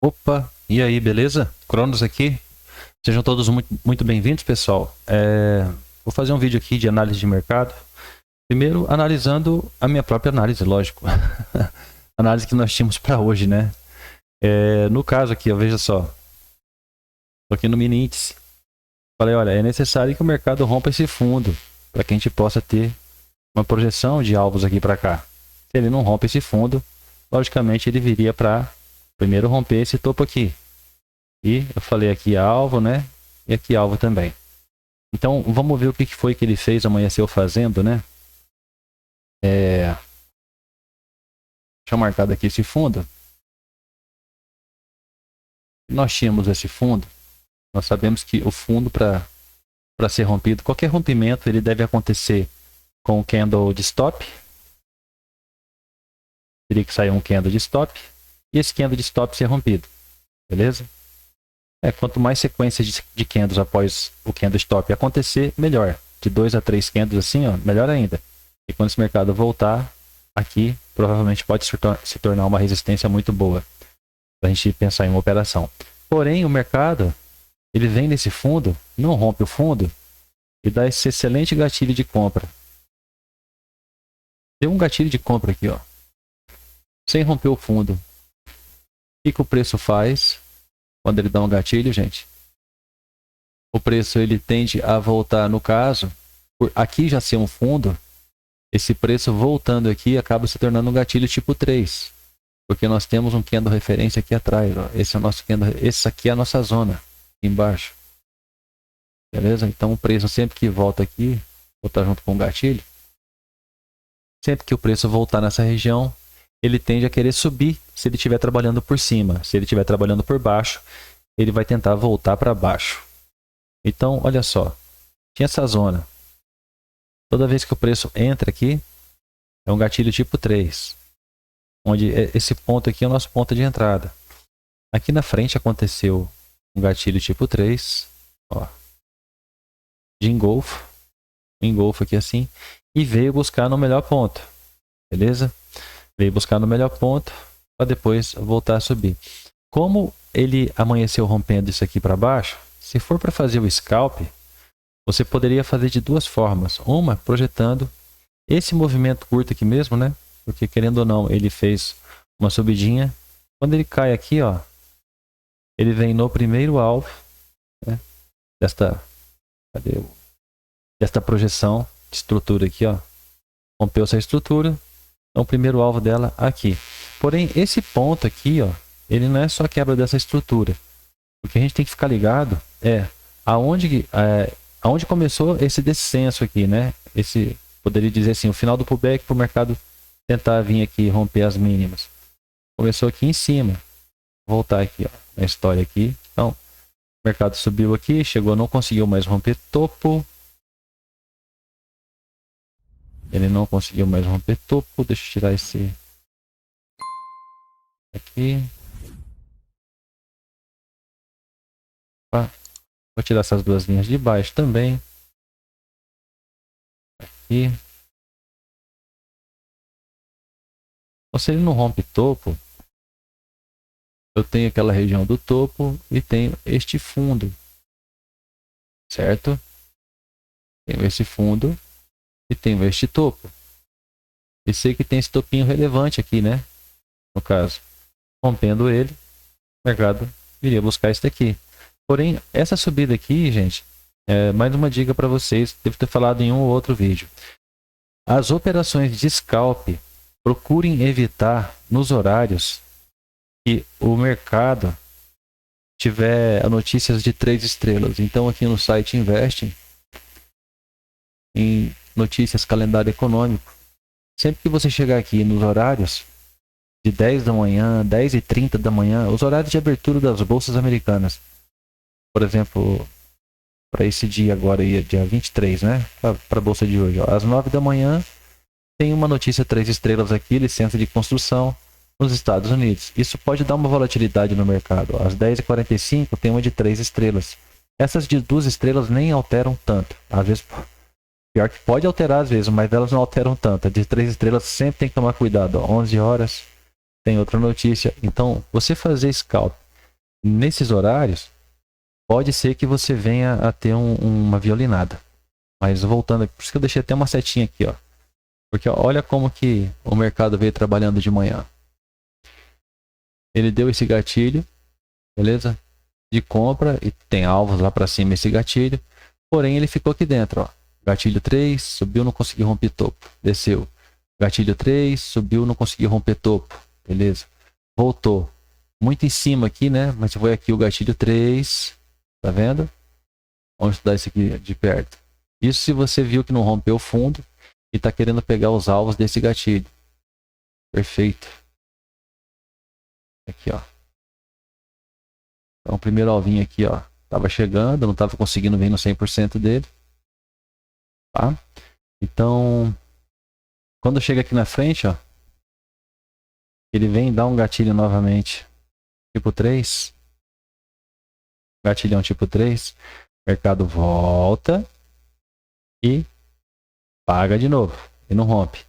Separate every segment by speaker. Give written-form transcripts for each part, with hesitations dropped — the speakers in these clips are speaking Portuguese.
Speaker 1: Opa, e aí, beleza? Cronos aqui. Sejam todos muito bem-vindos, pessoal. Vou fazer um vídeo aqui de análise de mercado. Primeiro, analisando a minha própria análise, lógico. Análise que nós tínhamos para hoje, né? No caso aqui, ó, veja só. Estou aqui no mini índice. Falei, olha, é necessário que o mercado rompa esse fundo para que a gente possa ter uma projeção de alvos aqui para cá. Se ele não rompe esse fundo, logicamente ele viria para primeiro romper esse topo aqui. E eu falei aqui alvo, né? E aqui alvo também. Então, vamos ver o que foi que ele fez, amanheceu fazendo, né? Deixa eu marcar aqui esse fundo. Nós tínhamos esse fundo. Nós sabemos que o fundo, para ser rompido, qualquer rompimento, ele deve acontecer com um candle de stop. Teria que sair um candle de stop. E esse candle de stop ser rompido. Beleza? Quanto mais sequência de candles após o candle stop acontecer, melhor. De 2 a 3 candles assim, ó, melhor ainda. E quando esse mercado voltar, aqui provavelmente pode se tornar uma resistência muito boa para a gente pensar em uma operação. Porém, o mercado, ele vem nesse fundo, não rompe o fundo e dá esse excelente gatilho de compra. Deu um gatilho de compra aqui, ó, sem romper o fundo. O que o preço faz quando ele dá um gatilho, gente? O preço ele tende a voltar, no caso, por aqui já ser um fundo, esse preço voltando aqui acaba se tornando um gatilho tipo 3. Porque nós temos um candle referência aqui atrás. Ó. Esse é o nosso candle, esse aqui é a nossa zona, aqui embaixo. Beleza? Então o preço sempre que volta aqui, voltar junto com o gatilho, sempre que o preço voltar nessa região, ele tende a querer subir se ele estiver trabalhando por cima. Se ele estiver trabalhando por baixo, ele vai tentar voltar para baixo. Então, olha só. Tinha essa zona. Toda vez que o preço entra aqui, é um gatilho tipo 3. Onde esse ponto aqui é o nosso ponto de entrada. Aqui na frente aconteceu um gatilho tipo 3. Ó, de engolfo. Engolfo aqui assim. E veio buscar no melhor ponto. Beleza? Veio buscar no melhor ponto para depois voltar a subir. Como ele amanheceu rompendo isso aqui para baixo, se for para fazer o scalp, você poderia fazer de duas formas. Uma, projetando esse movimento curto aqui mesmo, né? Porque querendo ou não, ele fez uma subidinha. Quando ele cai aqui, ó, ele vem no primeiro alvo, né? Desta projeção de estrutura aqui, ó. Rompeu essa estrutura. Então, o primeiro alvo dela aqui. Porém, esse ponto aqui, ó, ele não é só quebra dessa estrutura. O que a gente tem que ficar ligado é aonde começou esse descenso aqui, né? Esse, poderia dizer assim, o final do pullback para o mercado tentar vir aqui e romper as mínimas. Começou aqui em cima. Vou voltar aqui, ó, na história aqui. Então, o mercado subiu aqui, chegou, não conseguiu mais romper topo. Ele não conseguiu mais romper topo. Deixa eu tirar esse aqui. Vou tirar essas duas linhas de baixo também. Aqui. Então, se ele não rompe topo, eu tenho aquela região do topo e tenho este fundo. Certo? Tenho esse fundo e tenho este topo. E sei que tem esse topinho relevante aqui, né? No caso, rompendo ele, o mercado viria buscar isso daqui. Porém, essa subida aqui, gente, é mais uma dica para vocês. Devo ter falado em um ou outro vídeo. As operações de scalp, procurem evitar nos horários que o mercado tiver notícias de 3 estrelas. Então, aqui no site Investing, em notícias calendário econômico, sempre que você chegar aqui nos horários de 10 da manhã, 10h30 da manhã, os horários de abertura das bolsas americanas, por exemplo, para esse dia agora, dia 23, né? Para a bolsa de hoje, ó, às 9 da manhã, tem uma notícia 3 estrelas aqui, licença de construção nos Estados Unidos. Isso pode dar uma volatilidade no mercado. Às 10h45 tem uma de 3 estrelas. Essas de 2 estrelas nem alteram tanto. Às vezes, pior que pode alterar às vezes, mas elas não alteram tanto. A de 3 estrelas sempre tem que tomar cuidado. Ó, 11 horas tem outra notícia. Então, você fazer scalp Nesses horários, pode ser que você venha a ter uma violinada. Mas voltando aqui, por isso que eu deixei até uma setinha aqui, ó. Porque ó, olha como que o mercado veio trabalhando de manhã. Ele deu esse gatilho, beleza? De compra e tem alvos lá para cima esse gatilho. Porém, ele ficou aqui dentro, ó. Gatilho 3, subiu, não conseguiu romper topo. Desceu. Gatilho 3, subiu, não conseguiu romper topo. Beleza. Voltou. Muito em cima aqui, né? Mas foi aqui o gatilho 3. Tá vendo? Vamos estudar isso aqui de perto. Isso se você viu que não rompeu o fundo e está querendo pegar os alvos desse gatilho. Perfeito. Aqui, ó. Então, o primeiro alvinho aqui, ó. Tava chegando, não tava conseguindo vir no 100% dele. Tá? Então, quando chega aqui na frente, ó. Ele vem dar um gatilho novamente. Tipo 3. Gatilhão tipo 3. Mercado volta. E paga de novo. E não rompe.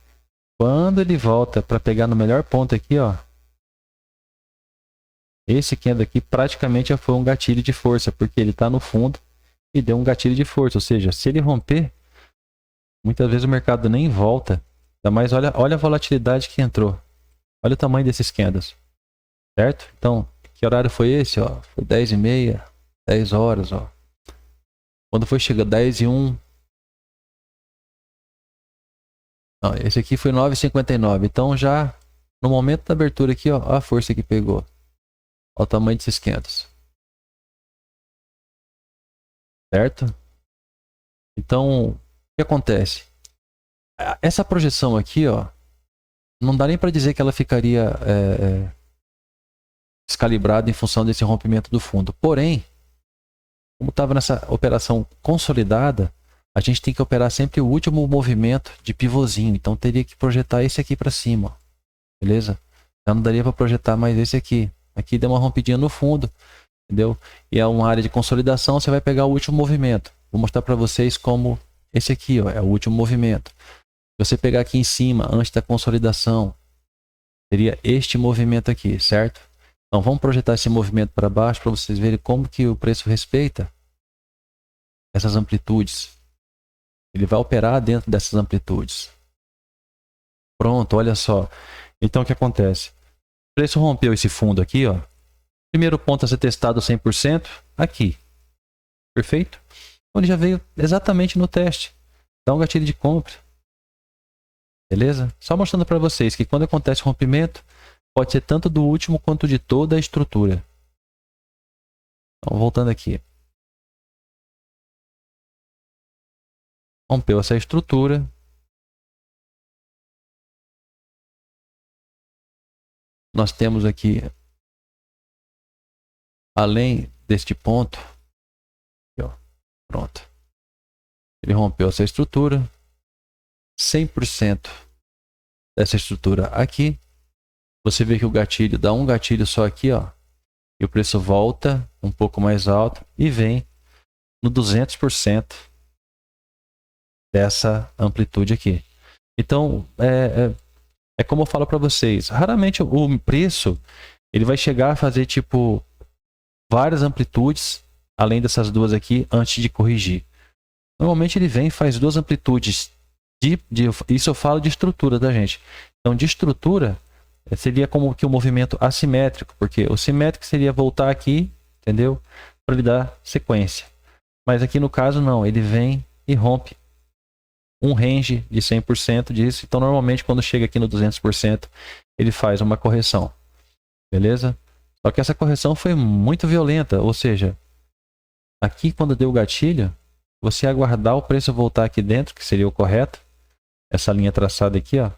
Speaker 1: Quando ele volta para pegar no melhor ponto aqui, ó. Esse candle aqui praticamente já foi um gatilho de força, porque ele está no fundo e deu um gatilho de força. Ou seja, se ele romper, muitas vezes o mercado nem volta. Ainda mais olha a volatilidade que entrou. Olha o tamanho desses candles. Certo? Então, que horário foi esse? Ó? Foi 10h30, 10 horas. Ó. Quando foi chegando 10h01. Não, esse aqui foi 9h59. Então já no momento da abertura aqui, ó a força que pegou. Olha o tamanho desses candles. Certo? Então, o que acontece? Essa projeção aqui, ó, não dá nem para dizer que ela ficaria descalibrada em função desse rompimento do fundo. Porém, como estava nessa operação consolidada, a gente tem que operar sempre o último movimento de pivôzinho. Então, teria que projetar esse aqui para cima. Ó. Beleza? Já não daria para projetar mais esse aqui. Aqui deu uma rompidinha no fundo. Entendeu? E é uma área de consolidação, você vai pegar o último movimento. Vou mostrar para vocês como esse aqui, ó, é o último movimento. Se você pegar aqui em cima, antes da consolidação, seria este movimento aqui, certo? Então vamos projetar esse movimento para baixo para vocês verem como que o preço respeita essas amplitudes. Ele vai operar dentro dessas amplitudes. Pronto, olha só. Então o que acontece? O preço rompeu esse fundo aqui, ó. Primeiro ponto a ser testado 100%, aqui. Perfeito? Então ele já veio exatamente no teste. Dá um gatilho de compra. Beleza? Só mostrando para vocês que quando acontece rompimento, pode ser tanto do último quanto de toda a estrutura. Então, voltando aqui. Rompeu essa estrutura. Nós temos aqui, além deste ponto, aqui, ó, pronto. Ele rompeu essa estrutura. 100% dessa estrutura aqui. Você vê que o gatilho dá um gatilho só aqui, ó. E o preço volta um pouco mais alto e vem no 200% dessa amplitude aqui. Então, é como eu falo para vocês, raramente o preço ele vai chegar a fazer tipo várias amplitudes, além dessas duas aqui, antes de corrigir. Normalmente ele vem e faz duas amplitudes. Isso eu falo de estrutura, tá, gente? Então, de estrutura, seria como que um movimento assimétrico, porque o simétrico seria voltar aqui, entendeu? Para ele dar sequência. Mas aqui no caso, não. Ele vem e rompe um range de 100% disso. Então, normalmente, quando chega aqui no 200%, ele faz uma correção. Beleza? Só que essa correção foi muito violenta. Ou seja, aqui quando deu o gatilho, você aguardar o preço voltar aqui dentro, que seria o correto. Essa linha traçada aqui, ó. O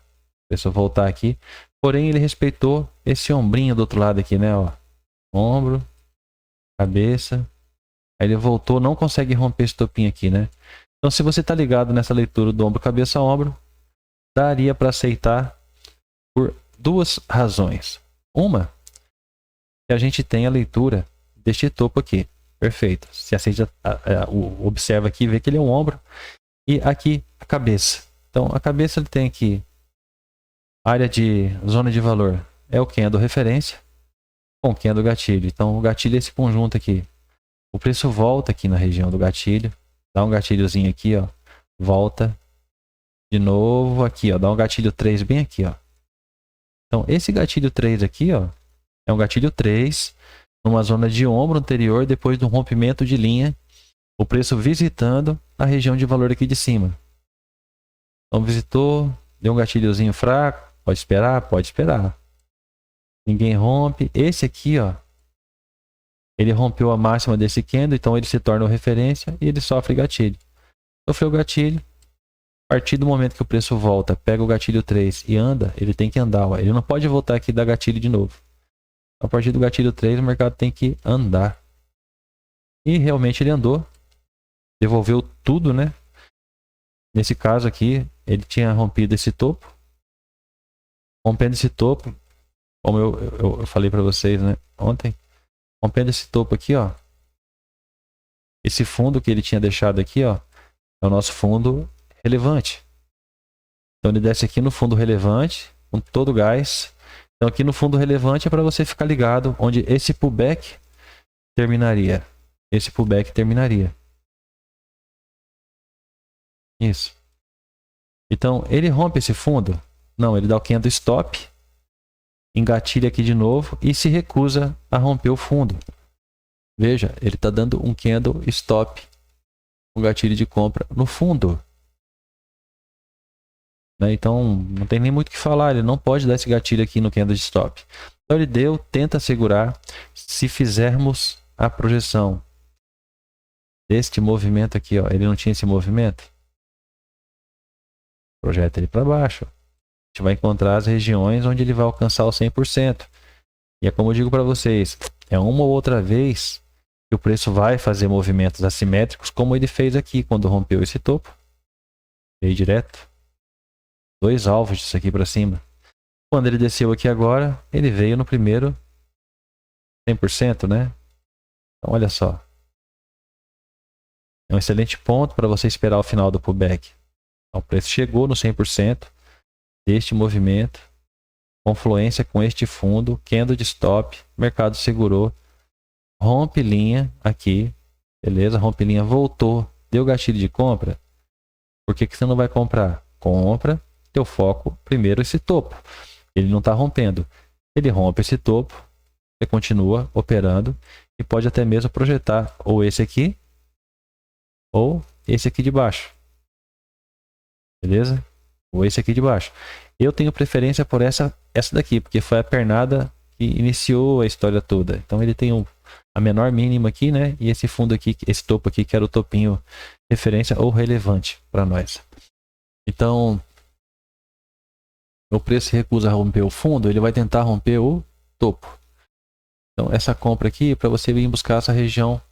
Speaker 1: preço voltar aqui. Porém, ele respeitou esse ombrinho do outro lado aqui, né? Ó. Ombro, cabeça. Aí ele voltou, não consegue romper esse topinho aqui, né? Então, se você está ligado nessa leitura do ombro, cabeça, ombro, daria para aceitar por duas razões. Uma, que a gente tem a leitura deste topo aqui. Perfeito. Se aceita, observa aqui, vê que ele é um ombro. E aqui, a cabeça. Então, a cabeça ele tem aqui área de zona de valor. É o candle referência. com candle gatilho. Então o gatilho é esse conjunto aqui. O preço volta aqui na região do gatilho, dá um gatilhozinho aqui, ó, volta de novo aqui, ó, dá um gatilho 3 bem aqui, ó. Então esse gatilho 3 aqui, ó, é um gatilho 3 numa zona de ombro anterior depois do rompimento de linha, o preço visitando a região de valor aqui de cima. Então visitou, deu um gatilhozinho fraco, pode esperar, pode esperar. Ninguém rompe. Esse aqui, ó, ele rompeu a máxima desse candle, então ele se torna referência e ele sofre gatilho. Sofreu gatilho, a partir do momento que o preço volta, pega o gatilho 3 e anda, ele tem que andar. Ó. Ele não pode voltar aqui e dar gatilho de novo. A partir do gatilho 3, o mercado tem que andar. E realmente ele andou. Devolveu tudo, né? Nesse caso aqui, ele tinha rompido esse topo. Rompendo esse topo, como eu falei para vocês, né, ontem, rompendo esse topo aqui, ó, esse fundo que ele tinha deixado aqui, ó, é o nosso fundo relevante. Então ele desce aqui no fundo relevante, com todo o gás. Então aqui no fundo relevante é para você ficar ligado onde esse pullback terminaria. Esse pullback terminaria. Isso. Então ele rompe esse fundo? Não, ele dá o candle stop, engatilha aqui de novo e se recusa a romper o fundo. Veja, ele está dando um candle stop, um gatilho de compra no fundo. Né? Então, não tem nem muito o que falar, ele não pode dar esse gatilho aqui no candle de stop. Então ele deu, tenta segurar. Se fizermos a projeção deste movimento aqui, ó, ele não tinha esse movimento, projeta ele para baixo. A gente vai encontrar as regiões onde ele vai alcançar o 100%. E é como eu digo para vocês, é uma ou outra vez que o preço vai fazer movimentos assimétricos, como ele fez aqui, quando rompeu esse topo. Veio direto. 2 alvos disso aqui para cima. Quando ele desceu aqui agora, ele veio no primeiro 100%, né? Então, olha só. É um excelente ponto para você esperar o final do pullback. Então, o preço chegou no 100% deste movimento, confluência com este fundo, candle de stop, mercado segurou, rompe linha aqui, beleza? Rompe linha, voltou, deu gatilho de compra. Por que você não vai comprar? Compra, teu foco primeiro esse topo. Ele não está rompendo. Ele rompe esse topo, você continua operando e pode até mesmo projetar ou esse aqui ou esse aqui de baixo. Beleza? Ou esse aqui de baixo. Eu tenho preferência por essa daqui, porque foi a pernada que iniciou a história toda. Então ele tem a menor mínima aqui, né? E esse fundo aqui, esse topo aqui, que era o topinho referência ou relevante para nós. Então, o preço se recusa a romper o fundo, ele vai tentar romper o topo. Então, essa compra aqui é para você vir buscar essa região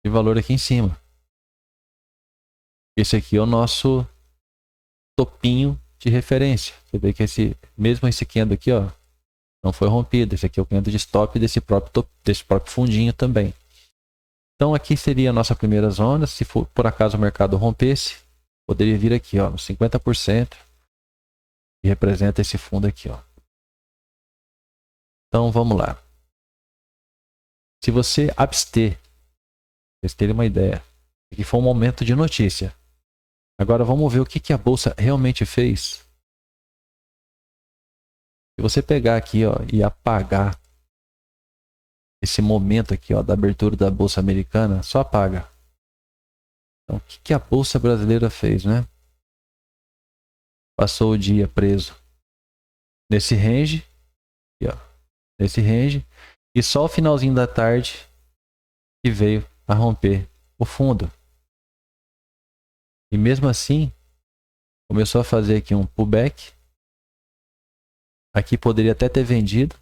Speaker 1: de valor aqui em cima. Esse aqui é o nosso topinho de referência. Você vê que mesmo esse candle aqui, ó, não foi rompido. Esse aqui é o candle de stop desse próprio fundinho também. Então aqui seria a nossa primeira zona. Se for, por acaso o mercado rompesse, poderia vir aqui, ó, no 50%, que representa esse fundo aqui, ó. Então vamos lá. Se você abster, vocês terem uma ideia, aqui foi um momento de notícia. Agora vamos ver o que a bolsa realmente fez. Se você pegar aqui, ó, e apagar esse momento aqui, ó, da abertura da bolsa americana, só apaga. Então, o que a bolsa brasileira fez, né? Passou o dia preso nesse range, aqui, ó, nesse range, e só o finalzinho da tarde que veio a romper o fundo. E mesmo assim, começou a fazer aqui um pullback. Aqui poderia até ter vendido,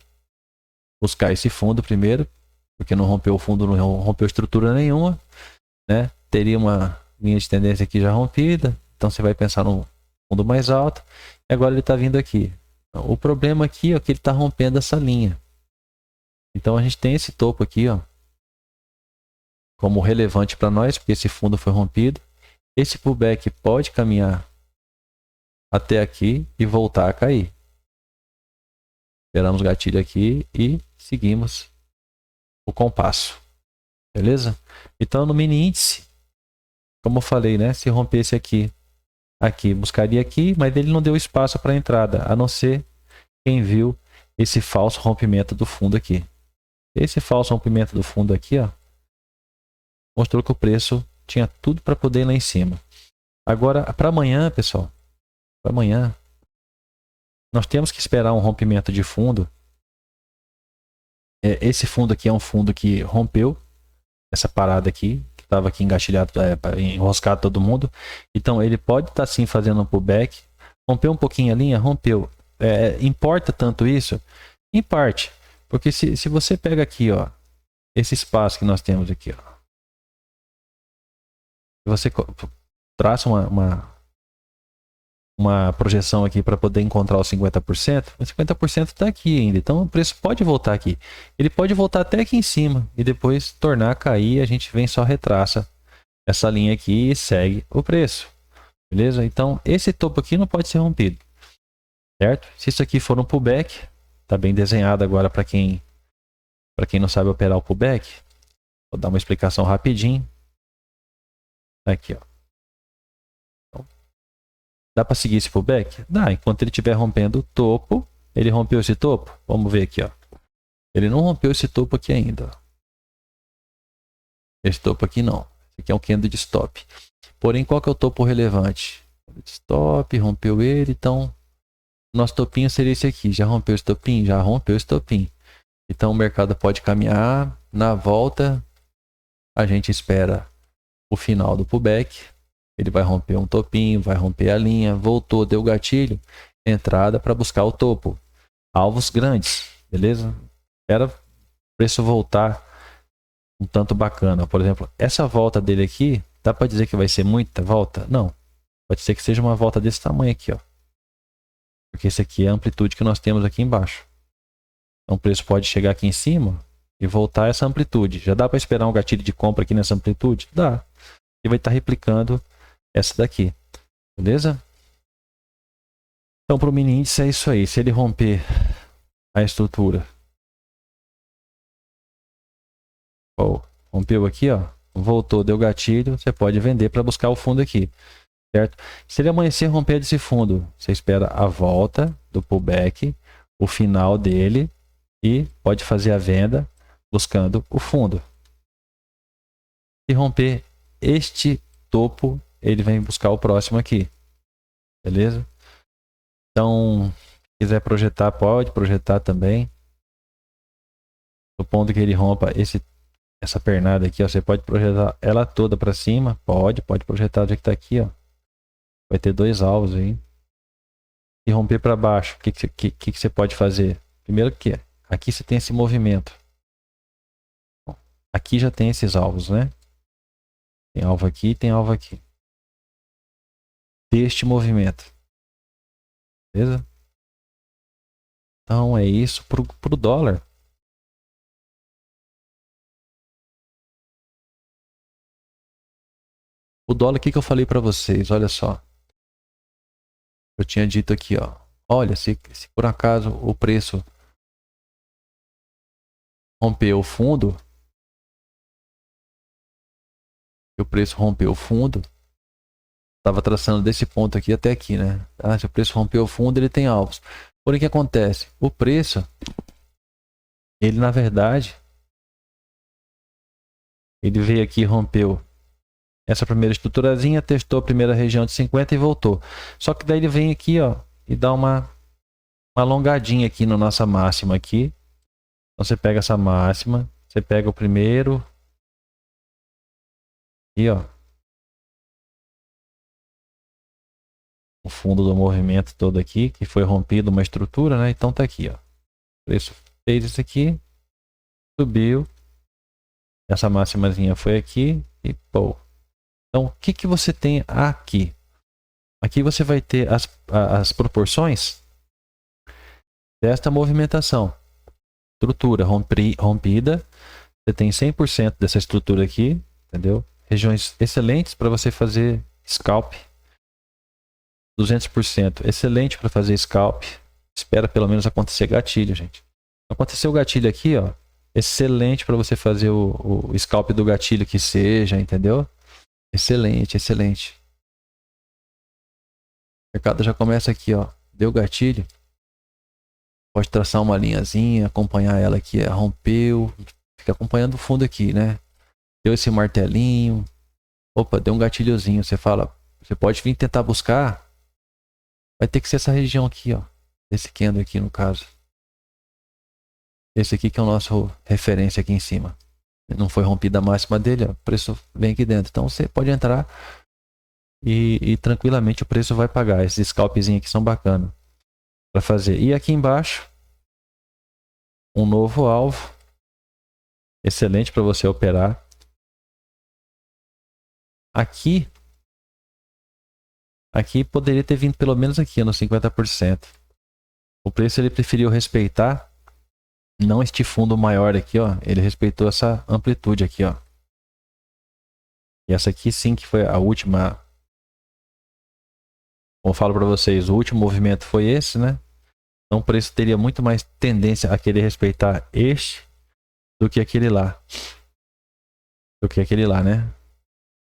Speaker 1: buscar esse fundo primeiro, porque não rompeu o fundo, não rompeu estrutura nenhuma, né? Teria uma linha de tendência aqui já rompida, então você vai pensar no fundo mais alto, e agora ele está vindo aqui. O problema aqui é que ele está rompendo essa linha. Então a gente tem esse topo aqui, ó, como relevante para nós, porque esse fundo foi rompido. Esse pullback pode caminhar até aqui e voltar a cair. Esperamos o gatilho aqui e seguimos o compasso. Beleza? Então no mini índice, como eu falei, né? Se rompesse aqui, buscaria aqui, mas ele não deu espaço para a entrada, a não ser quem viu esse falso rompimento do fundo aqui. Esse falso rompimento do fundo aqui, ó, mostrou que o preço tinha tudo para poder ir lá em cima. Agora, para amanhã, pessoal, para amanhã, nós temos que esperar um rompimento de fundo. Esse fundo aqui é um fundo que rompeu essa parada aqui, que estava aqui engatilhado, enroscado todo mundo. Então, ele pode estar sim fazendo um pullback. Rompeu um pouquinho a linha? Rompeu. Importa tanto isso? Em parte. Porque se você pega aqui, ó, esse espaço que nós temos aqui, ó, você traça uma projeção aqui para poder encontrar os 50%, o 50% está aqui ainda, então o preço pode voltar aqui. Ele pode voltar até aqui em cima e depois tornar a cair, a gente vem só retraça essa linha aqui e segue o preço. Beleza? Então esse topo aqui não pode ser rompido. Certo? Se isso aqui for um pullback, tá bem desenhado agora para quem não sabe operar o pullback. Vou dar uma explicação rapidinho. Aqui, ó. Então, dá para seguir esse pullback? Dá, enquanto ele estiver rompendo o topo. Ele rompeu esse topo? Vamos ver aqui, ó. Ele não rompeu esse topo aqui ainda. Ó. Esse topo aqui não. Esse aqui é um candle de stop. Porém, qual que é o topo relevante? Stop, rompeu ele, então nosso topinho seria esse aqui. Já rompeu esse topinho? Já rompeu esse topinho. Então o mercado pode caminhar. Na volta, a gente espera o final do pullback. Ele vai romper um topinho, vai romper a linha, voltou, deu gatilho, entrada para buscar o topo. Alvos grandes, beleza? Era o preço voltar um tanto bacana. Por exemplo, essa volta dele aqui, dá para dizer que vai ser muita volta? Não. Pode ser que seja uma volta desse tamanho aqui, ó. Porque esse aqui é a amplitude que nós temos aqui embaixo. Então o preço pode chegar aqui em cima e voltar essa amplitude. Já dá para esperar um gatilho de compra aqui nessa amplitude? Dá. E vai estar replicando essa daqui. Beleza? Então para o mini índice é isso aí. Se ele romper a estrutura. Rompeu aqui, ó. Voltou, deu gatilho. Você pode vender para buscar o fundo aqui. Certo? Se ele amanhecer romper desse fundo, você espera a volta do pullback, o final dele e pode fazer a venda buscando o fundo. Se romper este topo, ele vem buscar o próximo aqui. Beleza? Então, se quiser projetar, pode projetar também. Supondo que ele rompa essa pernada aqui, ó, você pode projetar ela toda para cima. Pode projetar já que está aqui, ó. Vai ter dois alvos aí. E romper para baixo, o que você pode fazer? Primeiro que aqui você tem esse movimento. Aqui já tem esses alvos, né? Tem alvo aqui e tem alvo aqui. Deste movimento. Beleza? Então é isso pro dólar. O dólar, o que eu falei para vocês? Olha só. Eu tinha dito aqui, ó. Olha, se por acaso o preço romper o fundo, estava traçando desse ponto aqui até aqui, né? Ah, se o preço romper o fundo, ele tem alvos. Porém, o que acontece? O preço, ele na verdade, ele veio aqui e rompeu essa primeira estruturazinha, testou a primeira região de 50 e voltou. Só que daí ele vem aqui, ó, e dá uma alongadinha aqui na nossa máxima aqui. Então você pega essa máxima, você pega o primeiro e ó, o fundo do movimento todo aqui, que foi rompido uma estrutura, né? Então tá aqui, ó. O preço fez isso aqui, subiu, essa máximazinha foi aqui e pô. Então, o que você tem aqui? Aqui você vai ter as proporções desta movimentação. Estrutura rompida. Você tem 100% dessa estrutura aqui, entendeu? Regiões excelentes para você fazer scalp. 200%. Excelente para fazer scalp. Espera pelo menos acontecer gatilho, gente. Aconteceu o gatilho aqui, ó. Excelente para você fazer o scalp do gatilho que seja, entendeu? Excelente, excelente. O mercado já começa aqui, ó. Deu gatilho. Pode traçar uma linhazinha, acompanhar ela aqui, rompeu. Fica acompanhando o fundo aqui, né? Deu esse martelinho. Opa, deu um gatilhozinho. Você fala, você pode vir tentar buscar. Vai ter que ser essa região aqui, ó. Esse candle aqui, no caso. Esse aqui que é o nosso referência aqui em cima. Não foi rompida a máxima dele, ó. O preço vem aqui dentro. Então você pode entrar e tranquilamente o preço vai pagar. Esses scalpzinhos aqui são bacanas para fazer. E aqui embaixo, um novo alvo. Excelente para você operar. Aqui poderia ter vindo pelo menos aqui no 50%. O preço ele preferiu respeitar não este fundo maior aqui, ó. Ele respeitou essa amplitude aqui, ó. E essa aqui sim que foi a última. Como eu falo para vocês, o último movimento foi esse, né? Então o preço teria muito mais tendência a querer respeitar este do que aquele lá. Né?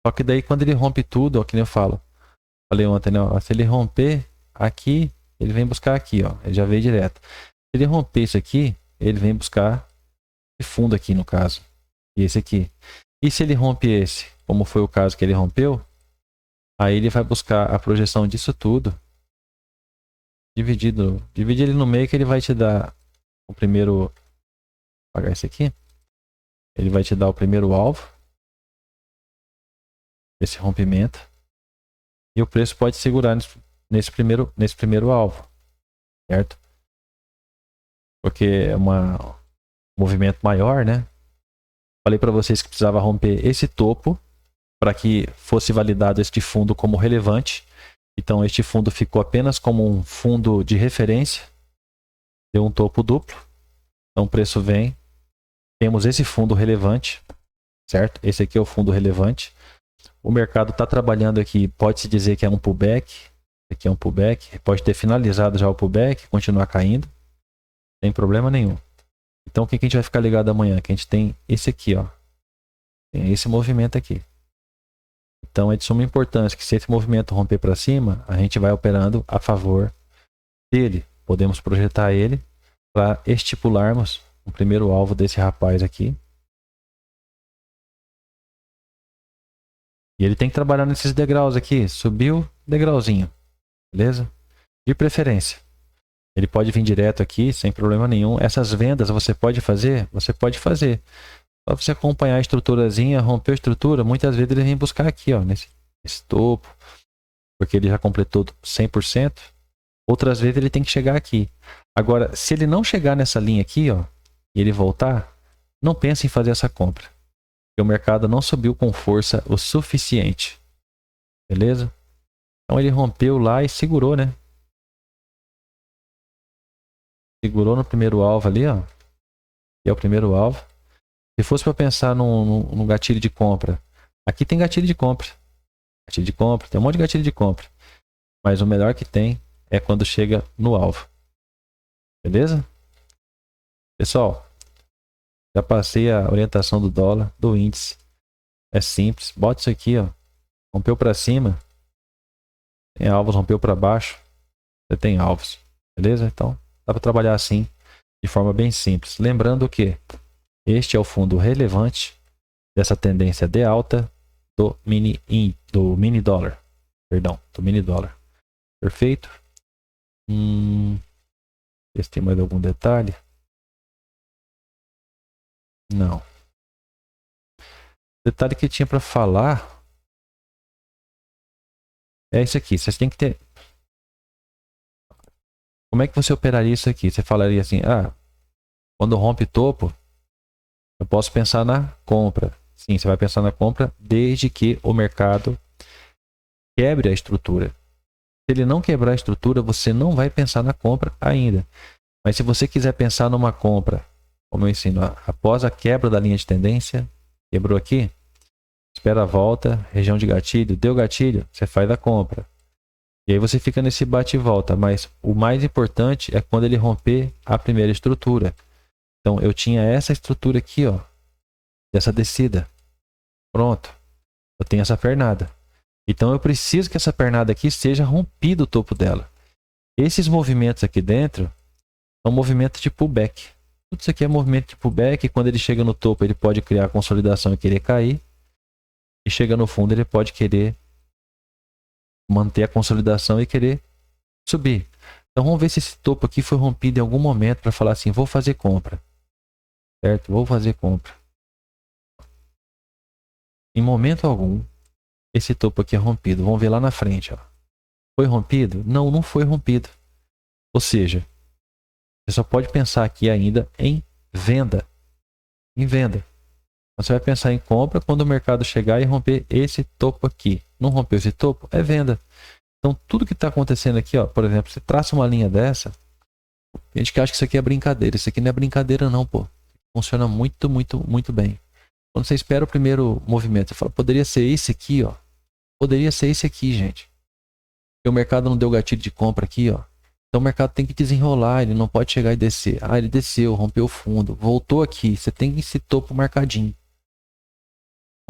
Speaker 1: Só que daí quando ele rompe tudo, ó, que nem eu falei ontem, né? Ó, se ele romper aqui, ele vem buscar aqui, ó. Ele já veio direto. Se ele romper isso aqui, ele vem buscar esse fundo aqui, no caso. E esse aqui. E se ele rompe esse, como foi o caso que ele rompeu, aí ele vai buscar a projeção disso tudo. Divide ele no meio que ele vai te dar o primeiro... Vou apagar esse aqui. Ele vai te dar o primeiro alvo. Esse rompimento. E o preço pode segurar nesse primeiro alvo. Certo? Porque é um movimento maior, né? Falei para vocês que precisava romper esse topo para que fosse validado este fundo como relevante. Então este fundo ficou apenas como um fundo de referência. Deu um topo duplo. Então o preço vem. Temos esse fundo relevante, certo? Esse aqui é o fundo relevante. O mercado está trabalhando aqui, pode-se dizer que é um pullback. Aqui é um pullback. Pode ter finalizado já o pullback, continuar caindo. Sem problema nenhum. Então o que a gente vai ficar ligado amanhã? Que a gente tem esse aqui, ó. Tem esse movimento aqui. Então é de suma importância que se esse movimento romper para cima, a gente vai operando a favor dele. Podemos projetar ele para estipularmos o primeiro alvo desse rapaz aqui. E ele tem que trabalhar nesses degraus aqui. Subiu, degrauzinho. Beleza? De preferência. Ele pode vir direto aqui, sem problema nenhum. Essas vendas você pode fazer? Você pode fazer. Só você acompanhar a estruturazinha, romper a estrutura, muitas vezes ele vem buscar aqui, ó, nesse topo. Porque ele já completou 100%. Outras vezes ele tem que chegar aqui. Agora, se ele não chegar nessa linha aqui, ó, e ele voltar, não pense em fazer essa compra. Porque o mercado não subiu com força o suficiente. Beleza? Então ele rompeu lá e segurou, né? Segurou no primeiro alvo ali, ó. Que é o primeiro alvo. Se fosse para pensar num gatilho de compra. Aqui tem gatilho de compra. Gatilho de compra. Tem um monte de gatilho de compra. Mas o melhor que tem é quando chega no alvo. Beleza? Pessoal, já passei a orientação do dólar, do índice. É simples. Bota isso aqui, ó. Rompeu para cima. Tem alvos, rompeu para baixo. Você tem alvos. Beleza? Então, dá para trabalhar assim, de forma bem simples. Lembrando que este é o fundo relevante dessa tendência de alta do mini dólar. Perdão, do mini dólar. Perfeito? Ver se tem mais algum detalhe. Não. O detalhe que tinha para falar é isso aqui. Vocês têm que ter... Como é que você operaria isso aqui? Você falaria assim, quando rompe topo, eu posso pensar na compra. Sim, você vai pensar na compra desde que o mercado quebre a estrutura. Se ele não quebrar a estrutura, você não vai pensar na compra ainda. Mas se você quiser pensar numa compra, como eu ensino, após a quebra da linha de tendência, quebrou aqui, espera a volta, região de gatilho, deu gatilho, você faz a compra. E aí você fica nesse bate e volta, mas o mais importante é quando ele romper a primeira estrutura. Então eu tinha essa estrutura aqui, ó, dessa descida. Pronto. Eu tenho essa pernada. Então eu preciso que essa pernada aqui seja rompido o topo dela. Esses movimentos aqui dentro são movimentos de pullback. Tudo isso aqui é movimento de pullback. E quando ele chega no topo, ele pode criar a consolidação e querer cair. E chega no fundo, ele pode querer manter a consolidação e querer subir. Então vamos ver se esse topo aqui foi rompido em algum momento para falar assim, vou fazer compra. Certo? Vou fazer compra. Em momento algum, esse topo aqui é rompido. Vamos ver lá na frente. Ó. Foi rompido? Não, não foi rompido. Ou seja, você só pode pensar aqui ainda em venda. Em venda. Você vai pensar em compra quando o mercado chegar e romper esse topo aqui. Não rompeu esse topo? É venda. Então, tudo que está acontecendo aqui, ó, por exemplo, você traça uma linha dessa, a gente que acha que isso aqui é brincadeira. Isso aqui não é brincadeira não, pô. Funciona muito, muito, muito bem. Quando você espera o primeiro movimento, você fala, poderia ser esse aqui, ó. Poderia ser esse aqui, gente. Porque o mercado não deu gatilho de compra aqui, ó. Então o mercado tem que desenrolar, ele não pode chegar e descer. Ah, ele desceu, rompeu o fundo, voltou aqui. Você tem esse topo marcadinho.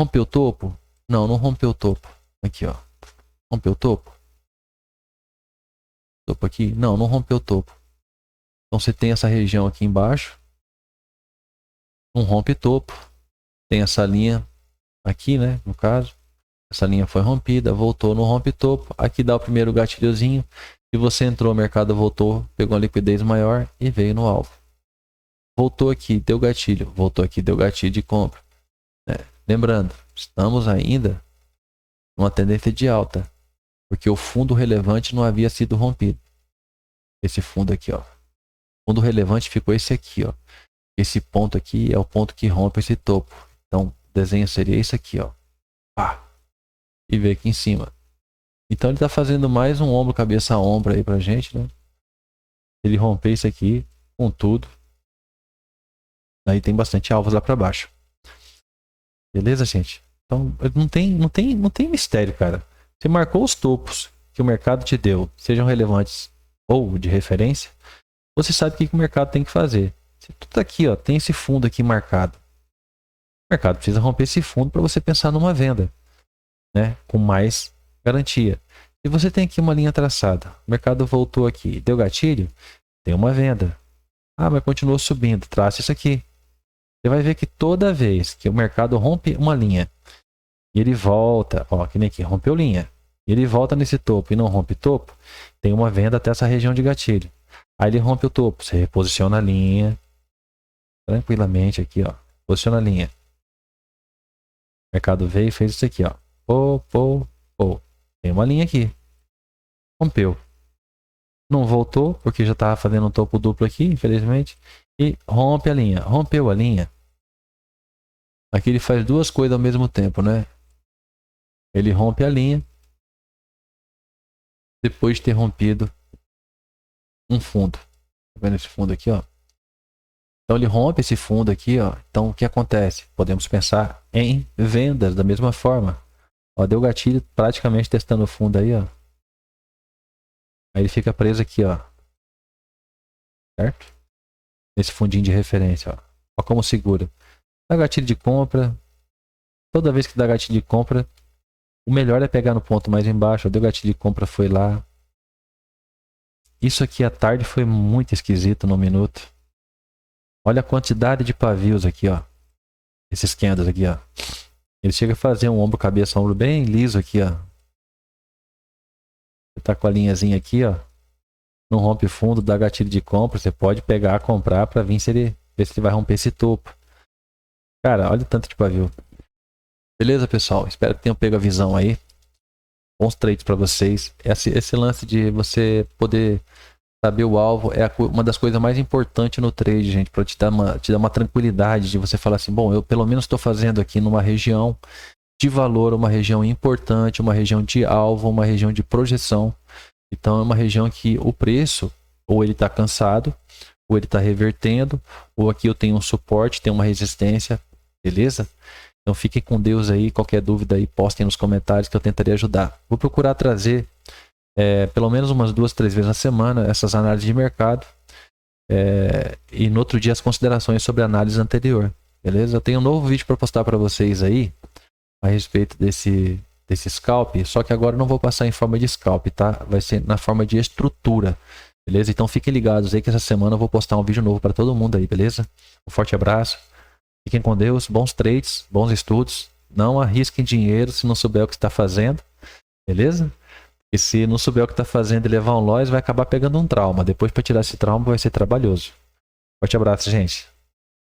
Speaker 1: Rompeu o topo? Não, não rompeu o topo. Aqui, ó. Rompeu o topo? Topo aqui? Não, não rompeu o topo. Então você tem essa região aqui embaixo. Não rompe topo. Tem essa linha aqui, né? No caso. Essa linha foi rompida, voltou no rompe topo. Aqui dá o primeiro gatilhozinho. Se você entrou, o mercado voltou, pegou uma liquidez maior e veio no alvo. Voltou aqui, deu gatilho. Voltou aqui, deu gatilho de compra. Lembrando, estamos ainda numa tendência de alta, porque o fundo relevante não havia sido rompido. Esse fundo aqui, ó. O fundo relevante ficou esse aqui, ó. Esse ponto aqui é o ponto que rompe esse topo. Então, o desenho seria esse aqui, ó. Pá. E veio aqui em cima. Então, ele está fazendo mais um ombro, cabeça a ombro aí pra gente, né? Se ele romper isso aqui com tudo, aí tem bastante alvos lá para baixo. Beleza, gente? Então, não tem mistério, cara. Você marcou os topos que o mercado te deu, sejam relevantes ou de referência, você sabe o que o mercado tem que fazer. Se tu tá aqui, ó, tem esse fundo aqui marcado. O mercado precisa romper esse fundo para você pensar numa venda, né? Com mais garantia. Se você tem aqui uma linha traçada, o mercado voltou aqui, deu gatilho, tem uma venda. Ah, mas continuou subindo, traça isso aqui. Você vai ver que toda vez que o mercado rompe uma linha e ele volta, ó, que nem aqui, rompeu linha, e ele volta nesse topo e não rompe topo, tem uma venda até essa região de gatilho. Aí ele rompe o topo, você reposiciona a linha, tranquilamente aqui, ó, posiciona a linha. O mercado veio e fez isso aqui, ó, tem uma linha aqui, rompeu. Não voltou, porque já estava fazendo um topo duplo aqui, infelizmente. E rompe a linha. Rompeu a linha. Aqui ele faz duas coisas ao mesmo tempo, né? Ele rompe a linha. Depois de ter rompido um fundo. Tá vendo esse fundo aqui, ó? Então ele rompe esse fundo aqui, ó. Então o que acontece? Podemos pensar em vendas da mesma forma. Ó, deu gatilho praticamente testando o fundo aí, ó. Aí ele fica preso aqui, ó. Certo? Nesse fundinho de referência, ó. Ó como segura. Dá gatilho de compra. Toda vez que dá gatilho de compra, o melhor é pegar no ponto mais embaixo. Ó, deu gatilho de compra, foi lá. Isso aqui à tarde foi muito esquisito no minuto. Olha a quantidade de pavios aqui, ó. Esses candles aqui, ó. Ele chega a fazer um ombro, cabeça, ombro bem liso aqui, ó. Você tá com a linhazinha aqui, ó. Não rompe fundo, dá gatilho de compra. Você pode pegar, comprar para vir ver se ele vai romper esse topo. Cara, olha o tanto de pavio. Beleza, pessoal? Espero que tenham pego a visão aí. Bons trades para vocês. Esse lance de você poder saber o alvo é uma das coisas mais importantes no trade, gente. Para te dar uma tranquilidade de você falar assim, bom, eu pelo menos estou fazendo aqui numa região de valor, uma região importante, uma região de alvo, uma região de projeção. Então é uma região que o preço, ou ele está cansado, ou ele está revertendo, ou aqui eu tenho um suporte, tenho uma resistência, beleza? Então fiquem com Deus aí, qualquer dúvida aí, postem nos comentários que eu tentarei ajudar. Vou procurar trazer pelo menos umas 2, 3 vezes na semana, essas análises de mercado. E no outro dia as considerações sobre a análise anterior. Beleza? Eu tenho um novo vídeo para postar para vocês aí a respeito desse scalp, só que agora eu não vou passar em forma de scalp, tá? Vai ser na forma de estrutura, beleza? Então fiquem ligados aí que essa semana eu vou postar um vídeo novo para todo mundo aí, beleza? Um forte abraço, fiquem com Deus, bons trades, bons estudos, não arrisquem dinheiro se não souber o que está fazendo, beleza? E se não souber o que está fazendo e levar um loss, vai acabar pegando um trauma. Depois para tirar esse trauma vai ser trabalhoso. Forte abraço, gente.